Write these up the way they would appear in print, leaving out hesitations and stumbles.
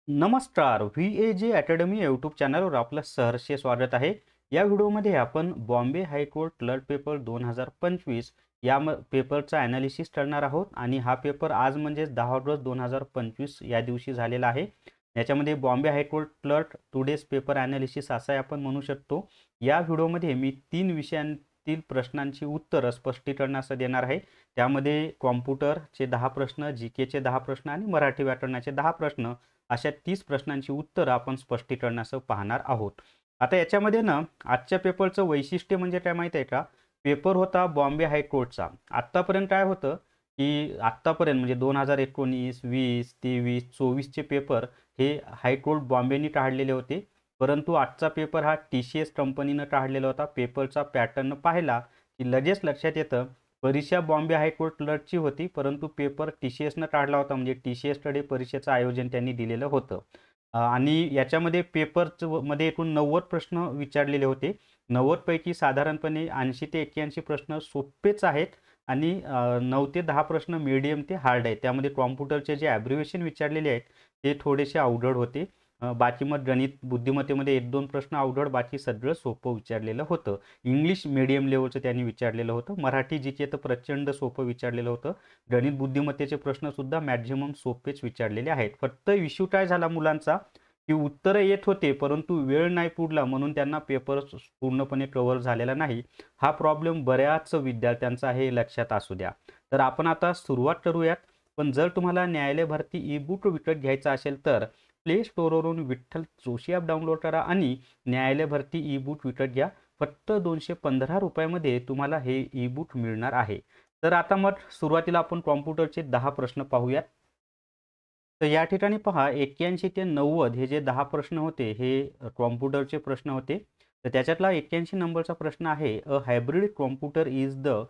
नमस्कार. VAG academy YouTube चॅनलवर आपलं सहर्ष स्वागत आहे. या व्हिडिओमध्ये आपण बॉम्बे हायकोर्ट क्लर्क पेपर 2025 या पेपरचा ॲनालिसिस करणार आहोत आणि हा पेपर आज म्हणजे 10 ऑगस्ट 2025 या दिवशी झालेला आहे. याच्यामध्ये Bombay high court clerk today's paper analysis असं आपण म्हणू शकतो. या व्हिडिओमध्ये मी 3 विषयांतील प्रश्नांची उत्तरं स्पष्टीकरण असं देणार आहे. त्यामध्ये कॉम्प्युटरचे 10 प्रश्न, जीकेचे 10 प्रश्न आणि मराठी व्याकरणाचे 10 प्रश्न अशा 30 प्रश्नांची उत्तरं आपण स्पष्टीकरणासह पाहणार आहोत. आता याच्यामध्ये ना आजच्या पेपरचं वैशिष्ट्य म्हणजे काय माहिती आहे का? पेपर होता बॉम्बे हायकोर्टचा. आत्तापर्यंत काय होतं की आत्तापर्यंत म्हणजे 2019, 20, 23, 24चे पेपर हे हायकोर्ट बॉम्बेनी काढलेले होते. परंतु आजचा पेपर हा TCS कंपनीनं काढलेला होता. पेपरचा पॅटर्न पाहिला की लगेच लक्षात येतं परीक्षा बॉम्बे हायकोर्ट क्लर्कची होती, परंतु पेपर TCSनं काढला होता. म्हणजे TCSकडे परीक्षेचं आयोजन त्यांनी दिलेलं होतं. आणि याच्यामध्ये मध्ये एकूण 90 प्रश्न विचारलेले होते. 90 पैकी साधारणपणे 80 ते 81 प्रश्न सोपेच आहेत आणि 9 ते 10 प्रश्न मीडियम ते हार्ड आहेत. त्यामध्ये कॉम्प्युटरचे जे ॲब्रिव्हिएशन विचारलेले आहेत ते थोडेसे अवघड होते. बाकी मग गणित बुद्धिमत्तेमध्ये 1-2 प्रश्न अवघड, बाकी सगळं सोपं विचारलेलं होतं. इंग्लिश मीडियम लेवलचं त्यांनी विचारलेलं होतं. मराठी जीके तर प्रचंड सोपं विचारलेलं होतं. गणित बुद्धिमत्तेचे प्रश्नसुद्धा मॅक्झिमम सोपेच विचारलेले आहेत. फक्त इश्यू काय झाला मुलांचा की उत्तरं येत होते, परंतु वेळ नाही पुरला म्हणून त्यांना पेपर पूर्णपणे कव्हर झालेला नाही. हा प्रॉब्लेम बऱ्याच विद्यार्थ्यांचा आहे, लक्षात असू द्या. तर आपण आता सुरुवात करूयात. पण जर तुम्हाला न्यायालय भरती ई-बुक विकत घ्यायचा असेल तर प्ले स्टोअरवरून विठ्ठल जोशी ॲप डाउनलोड करा आणि न्यायालय भरती ई-बुक विकत घ्या. फक्त 215 रुपयामध्ये तुम्हाला हे ई-बुक मिळणार आहे. तर आता मग सुरुवातीला आपण कॉम्प्युटरचे 10 प्रश्न पाहूयात. तर या ठिकाणी पहा 81 ते 90 हे जे 10 प्रश्न होते हे कॉम्प्युटरचे प्रश्न होते. तर त्याच्यातला 81 नंबरचा प्रश्न आहे, a hybrid computer is the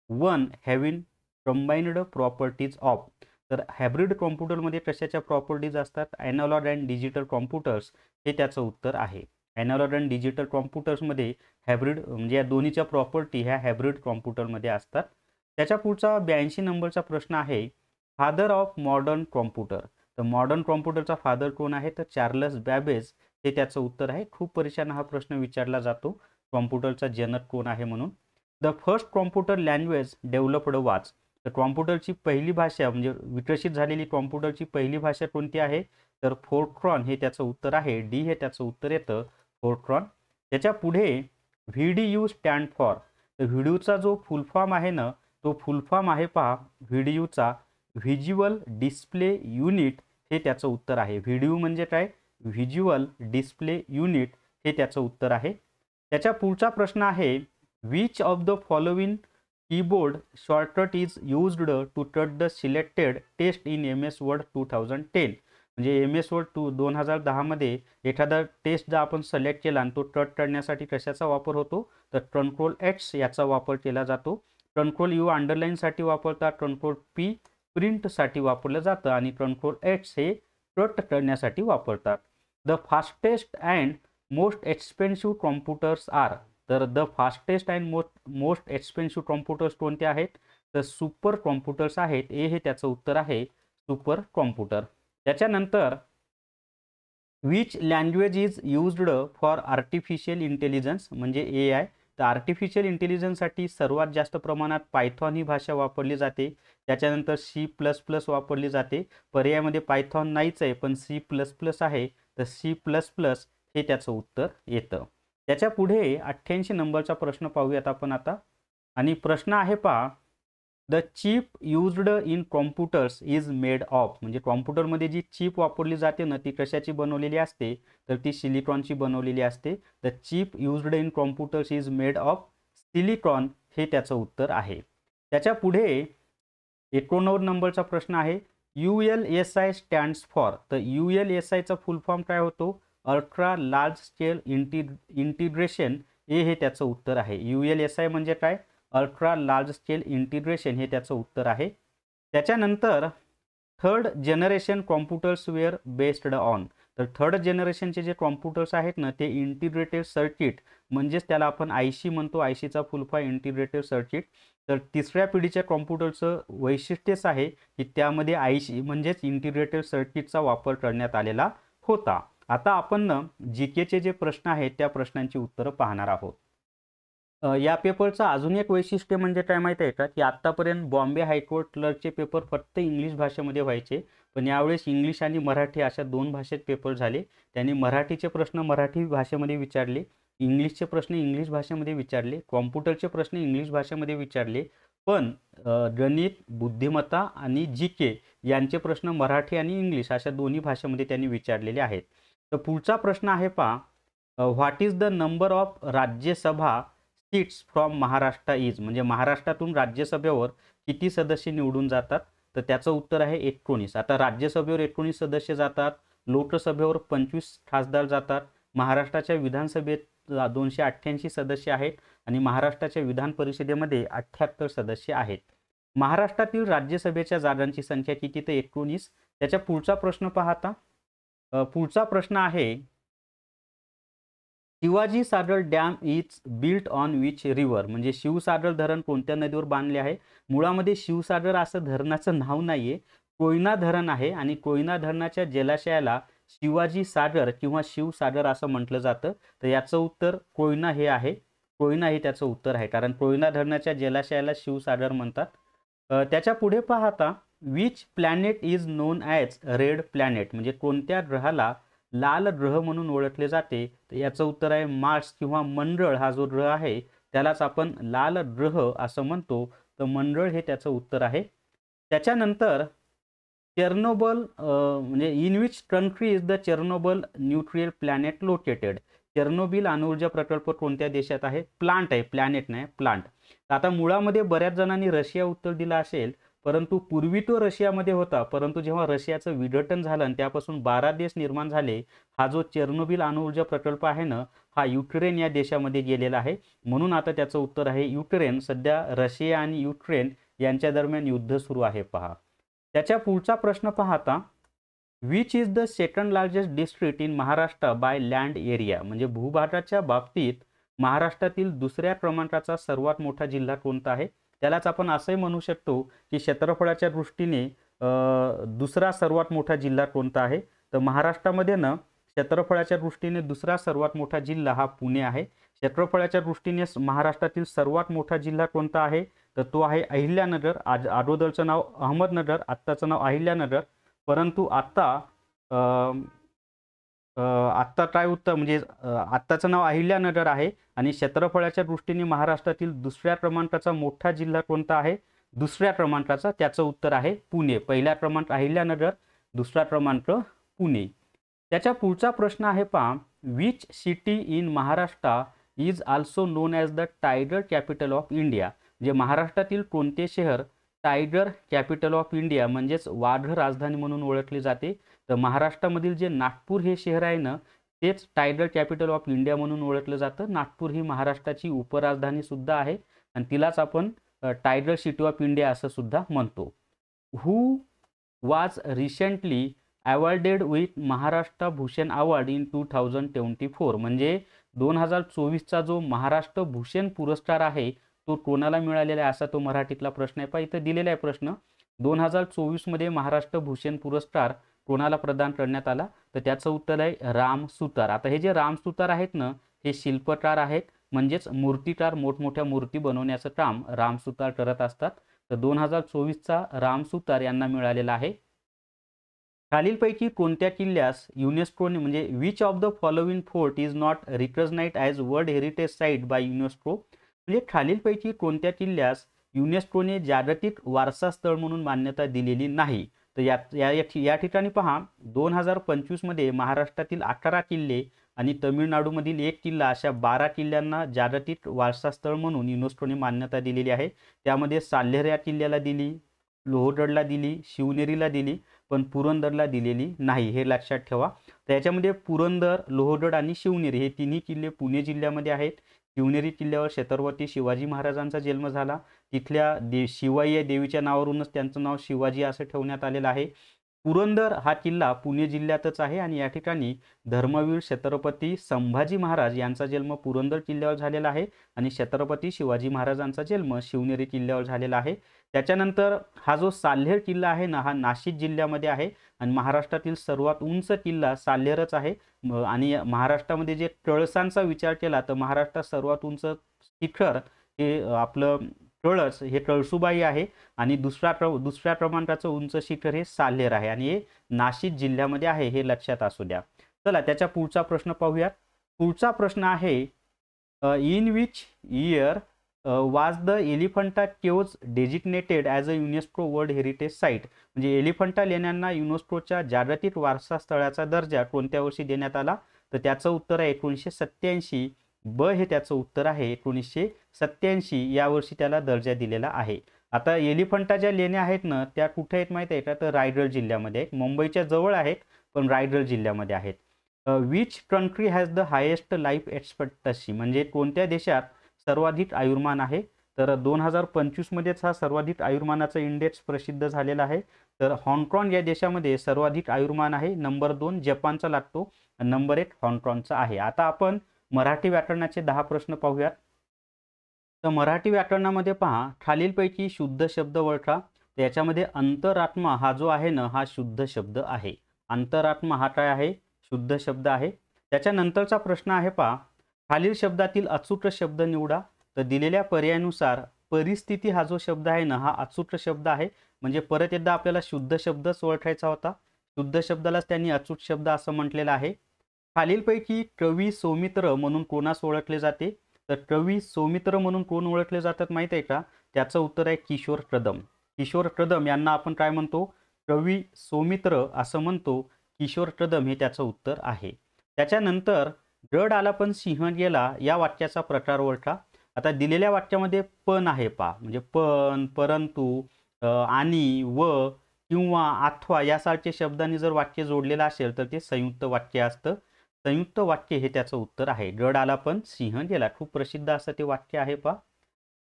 one having combined properties of. तर हायब्रिड कॉम्प्युटरमध्ये कशाच्या प्रॉपर्टीज असतात? ॲनालॉग अँड डिजिटल कॉम्प्युटर्स हे त्याचं उत्तर आहे. ॲनालॉग अँड डिजिटल कॉम्प्युटर्समध्ये हायब्रिड म्हणजे या दोन्हीच्या प्रॉपर्टी ह्या हायब्रिड कॉम्प्युटरमध्ये असतात. त्याच्या पुढचा 82 नंबरचा प्रश्न आहे, फादर ऑफ मॉडर्न कॉम्प्युटर. तर मॉडर्न कॉम्प्युटरचा फादर कोण आहे? तर चार्लस बॅबेज हे त्याचं उत्तर आहे. खूप परीक्षांना हा प्रश्न विचारला जातो, कॉम्प्युटरचा जनक कोण आहे म्हणून. The first computer language developed was. तर कॉम्प्युटरची पहिली भाषा म्हणजे विकसित झालेली कॉम्प्युटरची पहिली भाषा कोणती आहे? तर फोर्ट्रॉन हे त्याचं उत्तर आहे. डी हे त्याचं उत्तर येतं, फोर्ट्रॉन. त्याच्या पुढे VDU स्टँड फॉर. तर व्हिडिओचा जो फुल फॉर्म आहे ना, तो फुल फॉर्म आहे पहा व्हिडिओचा व्हिज्युअल डिस्प्ले युनिट हे त्याचं उत्तर आहे. व्हिडिओ म्हणजे काय? व्हिज्युअल डिस्प्ले युनिट हे त्याचं उत्तर आहे. त्याच्या पुढचा प्रश्न आहे, which of the following keyboard shortcut is used to cut the selected text in MS Word 2010. म्हणजे MS Word 2010 मध्ये एखादा टेस्ट जर आपण सिलेक्ट केला आणि तो कट करण्यासाठी कशाचा वापर होतो? तर Ctrl+X याचा वापर केला जातो. Ctrl+U अंडरलाईनसाठी वापरतात, Ctrl+P प्रिंटसाठी वापरलं जातं आणि Ctrl+X हे कट करण्यासाठी वापरतात. The fastest and most expensive computers are. तर the fastest and most expensive computers कोणते आहेत? तर सुपर कॉम्प्युटर्स आहेत. ए हे त्याचं उत्तर आहे, सुपर कॉम्प्युटर. त्याच्यानंतर which language is used for artificial intelligence म्हणजे AI. तर आर्टिफिशियल इंटेलिजन्ससाठी सर्वात जास्त प्रमाणात पायथॉन ही भाषा वापरली जाते. त्याच्यानंतर C++ वापरली जाते. पर्यायामध्ये पायथॉन नाहीच आहे, पण C++ आहे. तर C++ हे त्याचं उत्तर येतं. त्याच्या पुढे 88 नंबरचा प्रश्न पाहूयात आपण आता. आणि प्रश्न आहे पहा, the chip used in computers is made of. म्हणजे कॉम्प्युटरमध्ये जी चिप वापरली जाते ना ती कशाची बनवलेली असते? तर ती सिलिकॉनची बनवलेली असते. The chip used in computers is made of silicon हे त्याचं उत्तर आहे. त्याच्या पुढे 89 नंबरचा प्रश्न आहे, ULSI स्टँड्स फॉर. तर ULSIचा फुल फॉर्म काय होतो? Ultra large scale integration. ए हे त्याचं उत्तर आहे. ULSI म्हणजे काय? अल्ट्रा लार्ज स्केल इंटिग्रेशन हे त्याचं उत्तर आहे. त्याच्यानंतर third generation computers were based on. तर थर्ड जनरेशनचे जे कॉम्प्युटर्स आहेत ना ते इंटिग्रेटेड सर्किट म्हणजेच त्याला आपण IC म्हणतो. ICचा फुल फॉर्म इंटिग्रेटेड सर्किट. तर तिसऱ्या पिढीच्या कॉम्प्युटरचं वैशिष्ट्यच आहे की त्यामध्ये IC म्हणजेच इंटिग्रेटेड सर्किटचा वापर करण्यात आलेला होता. आता आपण जीकेचे जे प्रश्न आहेत त्या प्रश्नांची उत्तरं पाहणार आहोत. या पेपरचं अजून एक वैशिष्ट्य म्हणजे काय माहिती आहे का, की आत्तापर्यंत बॉम्बे हायकोर्ट क्लर्कचे पेपर फक्त इंग्लिश भाषेमध्ये व्हायचे, पण यावेळेस इंग्लिश आणि मराठी अशा 2 भाषेत पेपर झाले. त्यांनी मराठीचे प्रश्न मराठी भाषेमध्ये विचारले, इंग्लिशचे प्रश्न इंग्लिश भाषेमध्ये विचारले, कॉम्प्युटरचे प्रश्न इंग्लिश भाषेमध्ये विचारले, पण गणित, बुद्धिमत्ता आणि जीके यांचे प्रश्न मराठी आणि इंग्लिश अशा दोन्ही भाषेमध्ये त्यांनी विचारलेले आहेत. तर पुढचा प्रश्न आहे पहा, what is the number of Rajya Sabha seats from Maharashtra is, म्हणजे महाराष्ट्रातून राज्यसभेवर किती सदस्य निवडून जातात? तर त्याचं उत्तर आहे 19. आता राज्यसभेवर 19 सदस्य जातात, लोकसभेवर 25 खासदार जातात, महाराष्ट्राच्या विधानसभेत 288 सदस्य आहेत आणि महाराष्ट्राच्या विधान परिषदेमध्ये 78 सदस्य आहेत. महाराष्ट्रातील राज्यसभेच्या जागांची संख्या किती? तर 19. त्याच्या पुढचा प्रश्न पाहता, पुढचा प्रश्न आहे, Shivaji Sagar dam is built on which river, म्हणजे शिवसागर धरण कोणत्या नदीवर बांधले आहे? मुळामध्ये शिवसागर असं धरणाचं नाव नाहीये, कोयना धरण आहे आणि कोयना धरणाच्या जलाशयाला शिवाजी सागर किंवा शिवसागर असं म्हटलं जातं. तर याचं उत्तर कोयना हे आहे. कोयना हे त्याचं उत्तर आहे, कारण कोयना धरणाच्या जलाशयाला शिवसागर म्हणतात. त्याच्या पुढे पाहता, which planet is non as red planet, म्हणजे कोणत्या ग्रहाला लाल ग्रह म्हणून ओळखले जाते? तर याचं उत्तर आहे मार्स किंवा मंगळ. हा जो ग्रह आहे त्यालाच आपण लाल ग्रह असं म्हणतो, तर मंगळ हे त्याचं उत्तर आहे. त्याच्यानंतर चेर्नोबल, म्हणजे in which country is the Chernobyl nuclear planet located, Chernobyl अणुऊर्जा प्रकल्प कोणत्या देशात आहे? प्लांट आहे, प्लॅनेट नाही, प्लांट. आता मुळामध्ये बऱ्याच जणांनी रशिया उत्तर दिलं असेल, परंतु पूर्वी तो रशियामध्ये होता, परंतु जेव्हा रशियाचं विघटन झालं आणि त्यापासून 12 देश निर्माण झाले, हा जो चेर्नोबिल अणुऊर्जा प्रकल्प आहे ना, हा युक्रेन या देशामध्ये गेलेला आहे, म्हणून आता त्याचं उत्तर आहे युक्रेन. सध्या रशिया आणि युक्रेन यांच्या दरम्यान युद्ध सुरू आहे पहा. त्याच्या पुढचा प्रश्न पाहता, which is the second largest district in Maharashtra bye land area, म्हणजे भूभागाच्या बाबतीत महाराष्ट्रातील दुसऱ्या क्रमांकाचा सर्वात मोठा जिल्हा कोणता आहे? त्यालाच आपण असंही म्हणू शकतो की क्षेत्रफळाच्या दृष्टीने दुसरा सर्वात मोठा जिल्हा कोणता आहे? तर महाराष्ट्रामध्ये ना क्षेत्रफळाच्या दृष्टीने दुसरा सर्वात मोठा जिल्हा हा पुणे आहे. क्षेत्रफळाच्या दृष्टीने महाराष्ट्रातील सर्वात मोठा जिल्हा कोणता आहे? तर तो आहे अहिल्यानगर. अगोदरचं नाव अहमदनगर, आत्ताचं नाव अहिल्यानगर, परंतु आत्ता काय उत्तर, म्हणजे आत्ताचं नाव अहिल्यानगर आहे. आणि क्षेत्रफळाच्या दृष्टीने महाराष्ट्रातील दुसऱ्या क्रमांकाचा मोठा जिल्हा कोणता आहे? दुसऱ्या क्रमांकाचा, त्याचं उत्तर आहे पुणे. पहिला क्रमांक अहिल्यानगर, दुसरा क्रमांक पुणे. त्याच्या पुढचा प्रश्न आहे पहा, which city in Maharashtra is also non as the tiger capital of India, म्हणजे महाराष्ट्रातील कोणते शहर टायगर कॅपिटल ऑफ इंडिया म्हणजेच वाघ राजधानी म्हणून ओळखले जाते? तर महाराष्ट्रामधील जे नागपूर हे शहर आहे ना, तेच टायगर कॅपिटल ऑफ इंडिया म्हणून ओळखलं जातं. नागपूर ही महाराष्ट्राची उपराजधानी सुद्धा आहे आणि तिलाच आपण टायगर सिटी ऑफ इंडिया असं सुद्धा म्हणतो. Who was recently awarded with Maharashtra Bhushan award in 2024, म्हणजे 2024चा जो महाराष्ट्र भूषण पुरस्कार आहे तो कोणाला मिळालेला आहे असा तो मराठीतला प्रश्न आहे. पहा इथं दिलेला आहे प्रश्न, 2024 मध्ये महाराष्ट्र भूषण पुरस्कार कोणाला प्रदान करण्यात आला? तर त्याचं उत्तर आहे राम सुतार. आता हे जे राम सुतार आहेत ना, हे शिल्पकार आहेत, म्हणजेच मूर्तिकार, मोठमोठ्या मूर्ती बनवण्याचं काम राम सुतार करत असतात. तर 2024चा राम सुतार यांना मिळालेला आहे. खालीलपैकी कोणत्या किल्ल्यास युनेस्कोने, म्हणजे which of the following fort is not recognised as world heritage site by UNESCO, म्हणजे खालीलपैकी कोणत्या किल्ल्यास युनेस्कोने जागतिक वारसा स्थळ म्हणून मान्यता दिलेली नाही? तर या ठिकाणी पहा, 2025 मध्ये महाराष्ट्रातील 11 किल्ले आणि तमिळनाडूमधील 1 किल्ला अशा 12 किल्ल्यांना जागतिक वारसा स्थळ म्हणून युनेस्कोने मान्यता दिलेली आहे. त्यामध्ये साल्हेर या किल्ल्याला दिली, लोहगडला दिली, शिवनेरीला दिली, पण पुरंदरला दिलेली नाही, हे लक्षात ठेवा. तर याच्यामध्ये पुरंदर, लोहगड आणि शिवनेरी हे तिन्ही किल्ले पुणे जिल्ह्यामध्ये आहेत. शिवनेरी किल्ल्यावर छत्रपती शिवाजी महाराजांचा जन्म झाला. तिथल्या शिवाई या देवीच्या नावावरूनच त्यांचं नाव शिवाजी असं ठेवण्यात आलेलं आहे. पुरंदर हा किल्ला पुणे जिल्ह्यातच आहे आणि या ठिकाणी धर्मवीर छत्रपती संभाजी महाराज यांचा जन्म पुरंदर किल्ल्यावर झालेला आहे आणि छत्रपती शिवाजी महाराजांचा जन्म शिवनेरी किल्ल्यावर झालेला आहे. त्याच्यानंतर हा जो साल्हेर किल्ला आहे ना, हा नाशिक जिल्ह्यामध्ये आहे आणि महाराष्ट्रातील सर्वात उंच किल्ला साल्हेरच आहे. आणि महाराष्ट्रामध्ये जे तळसांचा विचार केला तर महाराष्ट्रात सर्वात उंच शिखर हे आपलं कळस हे कळसुबाई आहे आणि दुसऱ्या क्रमांकाचं उंच शिखर हे साल्हेर आहे आणि हे नाशिक जिल्ह्यामध्ये आहे, हे लक्षात असू द्या. चला त्याच्या पुढचा प्रश्न पाहूयात. पुढचा प्रश्न आहे इन विच इयर वाज the Elephanta caves designated as a UNESCO world heritage site. म्हणजे एलिफंटा लेण्यांना युनेस्कोच्या जागतिक वारसा स्थळाचा दर्जा कोणत्या वर्षी देण्यात आला? तर त्याचं उत्तर आहे 1987. ब हे त्याचं उत्तर आहे 1987 या वर्षी त्याला दर्जा दिलेला आहे. आता एलिफंटा ज्या लेण्या आहेत ना त्या कुठे आहेत माहिती आहे का? तर रायगड जिल्ह्यामध्ये आहेत. मुंबईच्या जवळ आहेत पण रायगड जिल्ह्यामध्ये आहेत. Which country has the highest life expectancy. म्हणजे कोणत्या देशात सर्वाधिक आयुर्मान आहे? तर 2025 मध्येच हा सर्वाधिक आयुर्मानाचा इंडेक्स प्रसिद्ध झालेला आहे. तर हाँगकाँग या देशामध्ये सर्वाधिक आयुर्मान आहे. नंबर 2 जपानचा लागतो, नंबर 1 हाँगकाँगचा आहे. आता आपण मराठी व्याकरणाचे 10 प्रश्न पाहूयात. तर मराठी व्याकरणामध्ये पहा, खालीलपैकी शुद्ध शब्द ओळखा. त्याच्यामध्ये अंतरात्मा हा जो आहे ना हा शुद्ध शब्द आहे. अंतरात्मा हा काय आहे? शुद्ध शब्द आहे. त्याच्यानंतरचा प्रश्न आहे पहा, खालील शब्दातील अचूक शब्द निवडा. तर दिलेल्या पर्यायानुसार परिस्थिती हा जो शब्द आहे ना हा अचूक शब्द आहे. म्हणजे परत एकदा आपल्याला शुद्ध शब्दच ओळखायचा होता. शुद्ध शब्दालाच त्यांनी अचूक शब्द असं म्हटलेलं आहे. खालीलपैकी कवी सौमित्र म्हणून कोणास ओळखले जाते? तर कवी सौमित्र म्हणून कोण ओळखले जातात माहिती आहे का? त्याचं उत्तर आहे किशोर कदम. किशोर कदम यांना आपण काय म्हणतो? कवी सौमित्र असं म्हणतो. किशोर कदम हे त्याचं उत्तर आहे. त्याच्यानंतर गड आला पण सिंह गेला या वाक्याचा प्रकार ओळखा. आता दिलेल्या वाक्यामध्ये पण आहे पहा, म्हणजे पण, परंतु, आणि, व किंवा अथवा यासारखे शब्दांनी जर वाक्य जोडलेलं असेल तर ते संयुक्त वाक्य असतं. संयुक्त वाक्य हे त्याचं उत्तर आहे. गड आला पण सिंह गेला, खूप प्रसिद्ध असं ते वाक्य आहे पहा.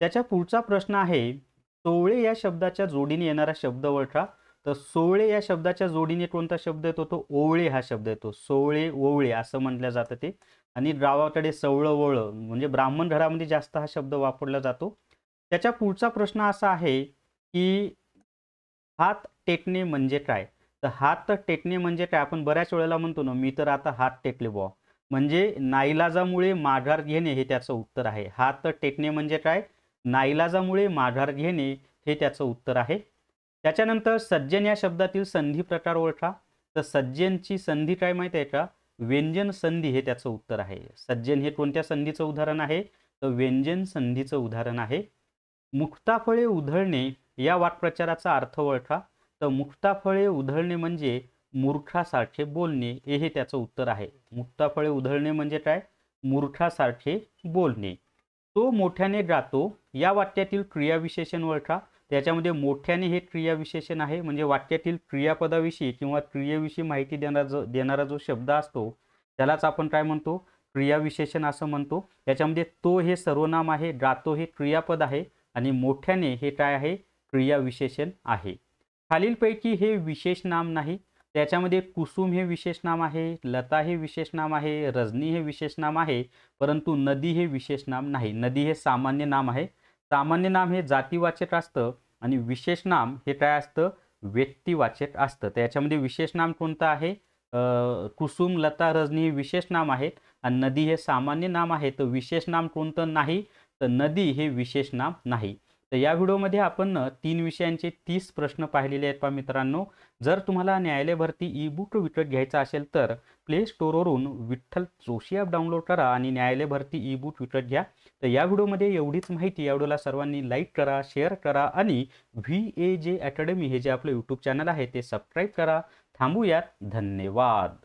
त्याच्या पुढचा प्रश्न आहे सोवळे या शब्दाच्या जोडीने येणारा शब्द ओळखा. तर सोवळे या शब्दाच्या जोडीने कोणता शब्द येतो? तो ओवळे हा शब्द येतो. सोवळे, ओवळे असं म्हटलं जातं ते. आणि गावाकडे सवळं वळं म्हणजे ब्राह्मण घरामध्ये जास्त हा शब्द वापरला जातो. त्याच्या पुढचा प्रश्न असा आहे की हात टेकणे म्हणजे काय? तर हात टेकणे म्हणजे काय? आपण बऱ्याच वेळेला म्हणतो ना, मी तर आता हात टेकले बुवा. म्हणजे नाईलाजामुळे माघार घेणे हे त्याचं उत्तर आहे. हात टेकणे म्हणजे काय? नाईलाजामुळे माघार घेणे हे त्याचं उत्तर आहे. त्याच्यानंतर सज्जन या शब्दातील संधी प्रकार ओळखा. तर सज्जनची संधी काय माहिती आहे का? व्यंजन संधी हे त्याचं उत्तर आहे. सज्जन हे कोणत्या संधीचं उदाहरण आहे? तर व्यंजन संधीचं उदाहरण आहे. मुक्ताफळे उधळणे या वाक्प्रचाराचा अर्थ ओळखा. तर मुक्ताफळे उधळणे म्हणजे मूर्खासारखे बोलणे हे त्याचं उत्तर आहे. मुक्ताफळे उधळणे म्हणजे काय? मूर्खासारखे बोलणे. तो मोठ्याने गातो या वाक्यातील क्रियाविशेषण ओळखा. त्याच्यामध्ये मोठ्याने हे क्रियाविशेषण आहे. म्हणजे वाक्यातील क्रियापदाविषयी किंवा क्रियेविषयी माहिती देणारा जो शब्द असतो त्यालाच आपण काय म्हणतो? क्रियाविशेषण असं म्हणतो. त्याच्यामध्ये तो हे सर्वनाम आहे, गातो हे क्रियापद आहे आणि मोठ्याने हे काय आहे? क्रियाविशेषण आहे. खालीलपैकी हे विशेष नाम नाही. त्याच्यामध्ये कुसुम हे विशेष नाम आहे, लता हे विशेष नाम आहे, रजनी हे विशेष नाम आहे, परंतु नदी हे विशेष नाम नाही. नदी हे सामान्य नाम आहे. सामान्य नाम हे जातीवाचक असतं आणि विशेष नाम हे काय असतं? व्यक्तिवाचक असतं. त्याच्यामध्ये विशेष नाम कोणतं आहे? कुसुम, लता, रजनी हे विशेष नाम आहेत आणि नदी हे सामान्य नाम आहे. तर विशेष नाम कोणतं नाही? तर नदी हे विशेष नाम नाही. तर या व्हिडिओमध्ये आपण 3 विषयांचे 30 प्रश्न पाहिलेले आहेत पहा मित्रांनो. जर तुम्हाला न्यायालय भरती ई बुक विकत घ्यायचा असेल तर प्ले स्टोअरवरून विठ्ठल जोशी ॲप डाउनलोड करा आणि न्यायालय भरती ई बुक विकत घ्या. तर या व्हिडिओमध्ये एवढीच माहिती. या व्हिडिओला सर्वांनी लाईक करा, शेअर करा आणि VAJ अकॅडमी हे जे आपलं यूट्यूब चॅनल आहे ते सबस्क्राईब करा. थांबूयात. धन्यवाद.